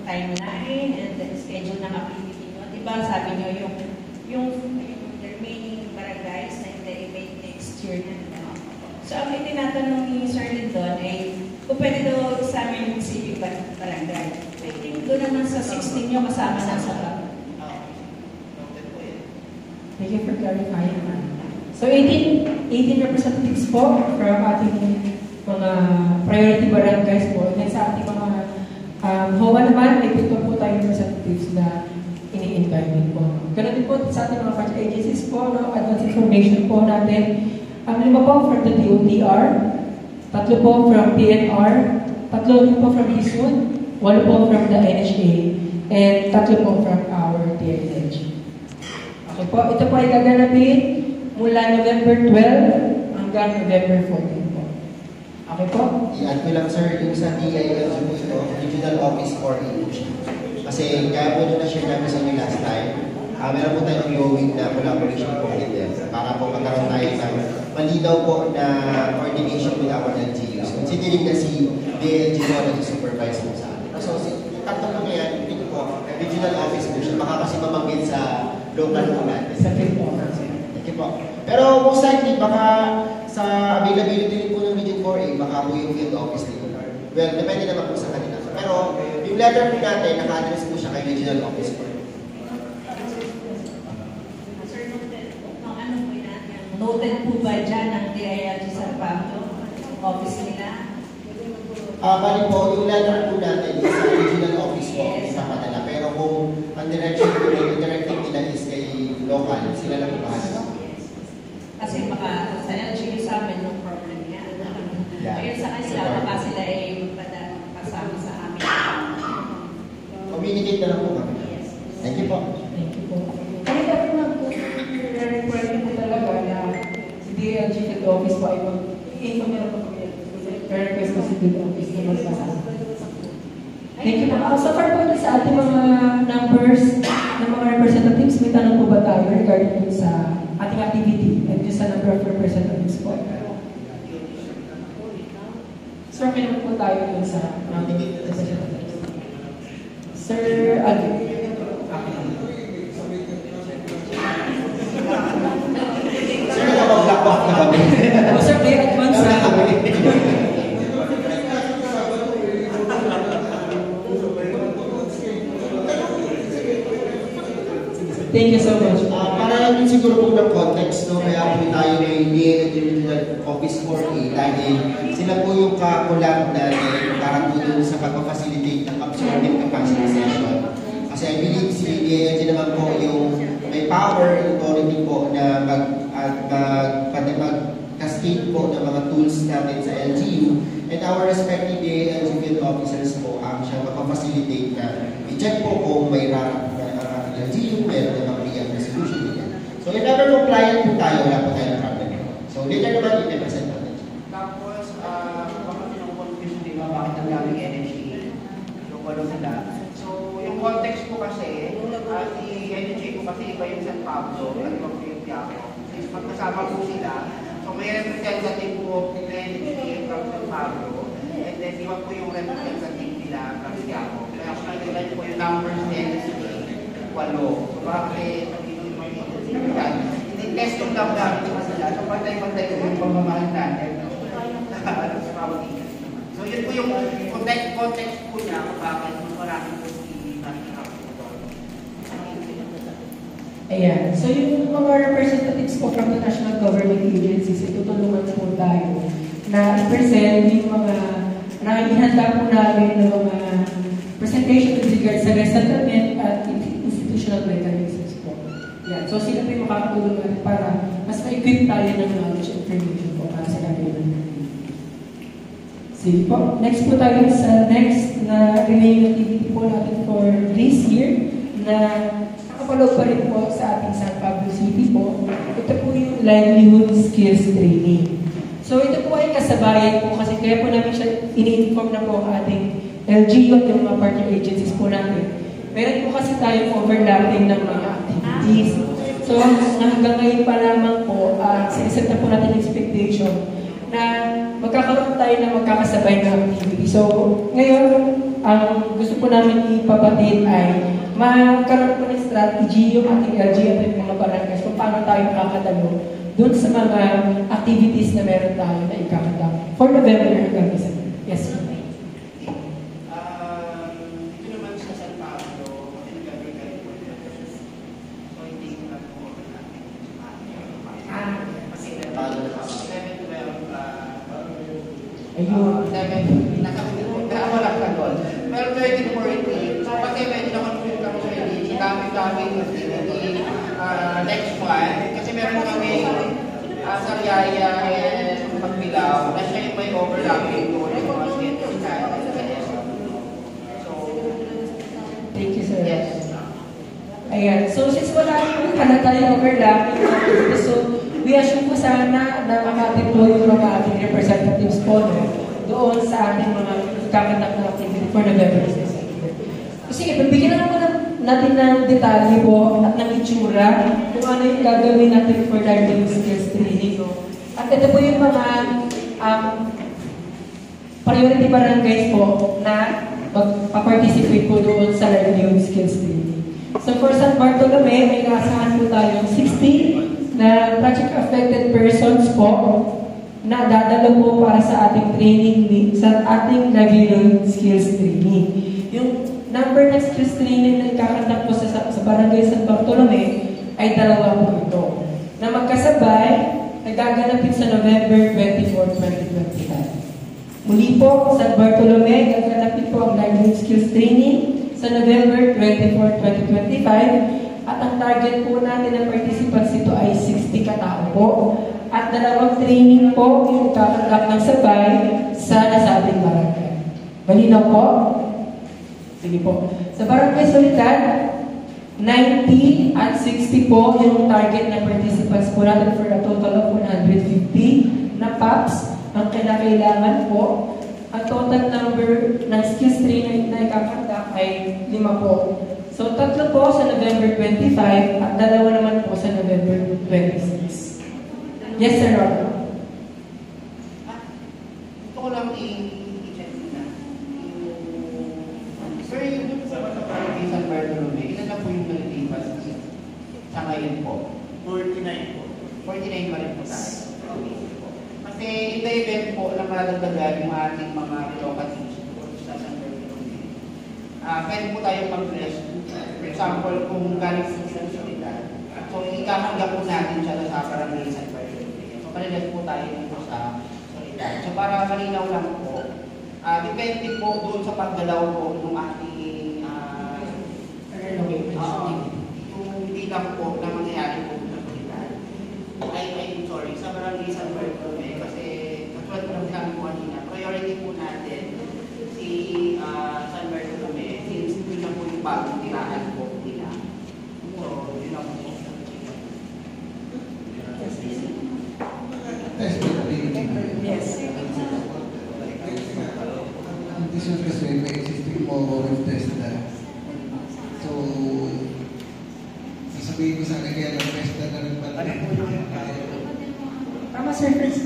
Timeline and the schedule ng activity nyo. Diba sabi nyo yung remaining barangays na i-debate next year na. So ang tinatanong ni Sir Lindon ay kung pwede daw sa amin yung civic barangay. I think doon naman sa 16 nyo kasama na sa Thank you for clarifying that. So 18 representatives po from ating mga priority barangays po. And sa ating mga HOA naman, may pito po tayong representatives na ini-invite po. Ganun din po sa ating mga project agencies po, no? Advance information po natin. 5 po from the DOTR, 3 po from PNR, 3 rin po from DSUD, 1 po from the NHA, and 3 po from our DSH. Okay po, ito po ay gaganapin mula November 12 hanggang November 14 po. Okay po? I-add ko lang sir, yung sa DILG po ito, Regional Office for Inclusion. Kasi kaya po na-share namin sa inyo last time, meron po tayong ongoing na collaboration po with them para po magkaroon tayo ng malinaw po na coordination with our LGUs. Considering na si DILG po nag-supervise po sa atin. So, tatlong mga yan, ito po, Regional Office po siya, baka kasi mabanggit sa local po natin. Sa field po. Thank you po. Pero most likely, baka sa availability po ng Region 4A, baka po yung field office dito. Well, depende naman po sa kanila. Pero yung letter po natin, naka-address po siya kay Regional Office 4. Sir, ano po yan? Noted po ba dyan ng DILG sa Pablo? Office nila? Bali po, yung letter po natin is sa Regional Office po, ipapadala. Pero kung ang direction po, yung directive nila is kay local, sila lang bahala. Kasi baka sa LGU sa amin, no problem yan. Yeah. Ayun sa kanila, baka sila ay magpasama sa amin. Communicate na lang po kami. Yes. Thank you po. Thank you po. Kaya dapat na po, require po talaga na si DLG Field Office po ay mag-inform po kami. Request po si Field Office na magpasama. Thank you po. So far po sa ating mga numbers ng mga representatives, may tanong po ba tayo regarding sa ating activity and just sa number of representatives po? Sir, may naman po tayo dun sa representatives. Sir, Agi. Sir, nakapag-black box na kami. O sir, may advance na kami. Thank you so much. Para lang siguro po ng context, no? Kaya po tayo may Regional Office 4A dahil sila po yung kakulang natin para po dun sa pag-facilitate ng absorbing capacity session. Kasi I believe si DILG naman po yung may power, authority po na mag-cascade po ng mga tools natin sa LGU, and our respective DILG field officers po ang siya mag-facilitate na i-check po kung may RARAP LGU, meron namang PF resolution nila. So if ever compliant po tayo, wala po tayong problem. So later naman, i-present natin. Tapos, baka pinang-confuse din ba bakit ang daming energy? Yung walo sila. So, yung context ko kasi, si energy ko kasi iba yung San Pablo, at ibang Piaco. Since magkasama po sila, so may representative po ng energy from San Pablo, and then iba po yung representative nila from Piaco. Kaya kung nakikita po yung numbers ng energy, 8. So, bakit test yung lang namin sa sila. So, pantay-pantay ko yung pamamahal natin. So, yun po yung context po niya kung bakit marami po si Ayan. So, yung mga representatives po from the national government agencies, itutulungan po tayo na i-present yung mga ihanda po namin ng mga presentation with regards sa resettlement at institutional mechanisms po. Yan. So, sila po yung makakatulong natin para mas ma-equip tayo ng knowledge and information po para sa kanilang. Sige po. Next po tayo sa next na remaining activity po natin for this year na nakapalog pa rin po sa ating San Pablo City po. Ito po yung livelihood skills training. So, ito po ay kasabayan po kasi kaya po namin siya ini-inform na po ang ating LGU at yung mga partner agencies po natin. Meron po kasi tayong overlapping ng mga activities. So, hanggang ngayon pa lamang po, siniset na po natin expectation na magkakaroon tayo ng magkakasabay na activity. So, ngayon, ang gusto po namin ipabatid ay magkaroon po ng strategy yung ating LG at yung mga barangays kung paano tayo makakadalo doon sa mga activities na meron tayo na ikakadam for November hanggang December. Yes, sir. Dito naman sa San Pablo, nag-agree po dito. So, hindi ko na po kasi 11, 12, Ayun. 7, wala ka doon. Pero 13, 14, so kasi medyo na-confuse kami sa hindi, dami-dami activity next month, kasi meron kami Sariaya and Pagbilaw, na siya yung may overlapping doon yung mga schedules natin sa SM. So, Thank you, sir. yes. Ayan. So, since wala yung tayong overlapping, so, we assume po sana na makatiploy yung mga ating representatives po doon sa ating mga kakatak na activity for November. Sige, pagbigyan natin ng detalye po at ng itsura kung ano yung gagawin natin for learning skills training. At ito po yung mga priority barangays po na magpa-participate po doon sa learning skills training. So for San Bartolome, may naasahan po tayong 60 na project-affected persons po na dadalo po para sa ating training, sa ating learning skills training. Yung number ng skills training na ikakandak po sa Barangay San Bartolome ay 2 po ito. Na magkasabay, nagaganapin sa November 24, 2025. Muli po, San Bartolome, gaganapin po ang learning skills training sa November 24, 2025. At ang target po natin ng participants ito ay 60 katao po. At 2 training po yung kakandak ng sabay sa nasabing barangay. Malinaw po? Sige po. Sa Barangay Solitan, 90 at 60 po yung target na participants po natin for a total of 150 na PAPs ang kinakailangan po. Ang total number ng skills training na ikakandak ay 5 po. So, 3 po sa November 25 at 2 naman po sa November 26. Yes, Sir Robert. Gusto ko lang i-check na. Sir, yung sa Barangay San Bartolome, ilan na po yung nalilipas sa ngayon po? 49 po. 49 pa rin po tayo. Okay po. Kasi in the event po na madagdagan yung ating mga locatives po sa San Bartolome, pwede po tayong mag-rest. For example, kung galing sa Solidan, so ikakanggap po natin siya sa Barangay San Bartolome. So palilas po tayo dito sa Solidan. So para malinaw lang po, depende po doon sa paggalaw po ng ating yung bilang po na mangyayari po sa Solidan. Sorry, sa Barangay San Bartolome kasi katulad po ng sinabi ko kanina, priority po natin si San Bartolome since yun na po yung bagong tirahan po nila. So, yun lang po. Yes. This is kasi may existing forward test na. So, sasabihin ko sa akin kaya ng test na rin pala. Tama, Sir Chris.